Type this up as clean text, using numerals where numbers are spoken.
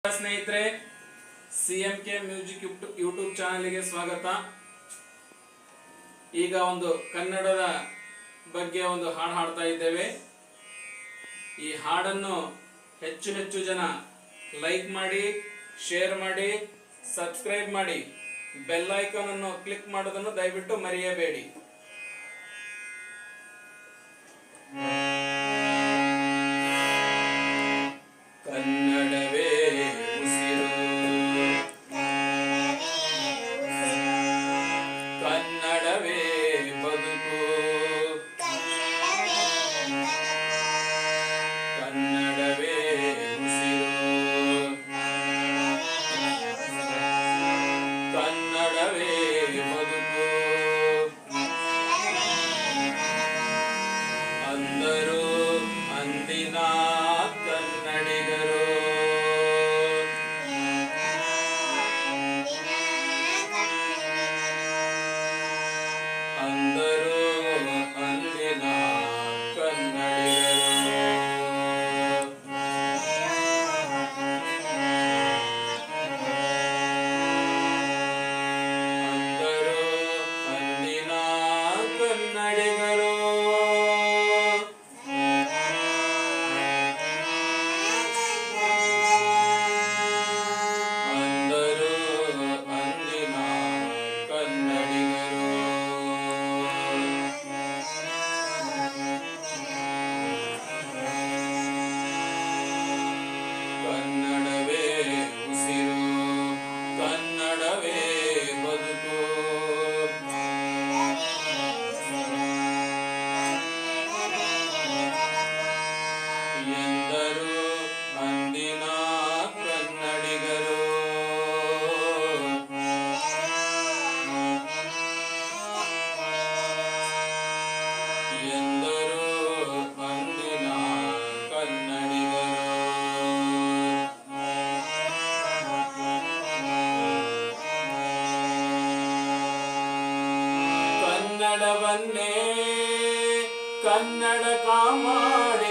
ಸ್ನೇಹಿತರೆ, ಸಿಎಂಕೆ music YouTube ಚಾನೆಲ್ಗೆ ಸ್ವಾಗತ. ಈಗ ಒಂದು ಕನ್ನಡದ ಬಗ್ಗೆ ಒಂದು ಹಾಡು ಹಾಡ್ತಾ ಇದ್ದೇವೆ. ಈ ಹಾಡನ್ನು ಹೆಚ್ಚು ಜನ ಲೈಕ್ ಮಾಡಿ, ಶೇರ್ ಮಾಡಿ, ಸಬ್ಸ್ಕ್ರೈಬ್ ಮಾಡಿ, ಬೆಲ್ ಐಕಾನ್ ಅನ್ನು ಕ್ಲಿಕ್ ಮಾಡೋದನ್ನು ದಯವಿಟ್ಟು ಮರೆಯಬೇಡಿ. ಕನ್ನಡವೇ ಉಸಿರು, ಕನ್ನಡವೇ ಬದುಕು, ಕನ್ನಡವೇ ಉಸಿರು, ಕನ್ನಡವೇ ಬದುಕು ಅಂದರು ಅಂದಿನ ಕನ್ನಡಿಗರು. ಅಂದರು ಅಂದಿನ ಕನ್ನಡಿಗರು. ಅಂದರು ಅಂದಿನ ಕನ್ನಡಿಗರು. ಅಂದರು ಅಂದಿನ ಕನ್ನಡಿಗರು. ಕನ್ನಡವೇ ಉಸಿರು, ಕನ್ನಡವೇ ಬದುಕು, ಎಂದರು ಅಂದಿನ ಕನ್ನಡಿಗರು. ಎಂದರು ಅಂದಿನ ಕನ್ನಡಿಗರು. ಕನ್ನಡವನ್ನೇ ಕನ್ನಡಕ ಮಾಡಿ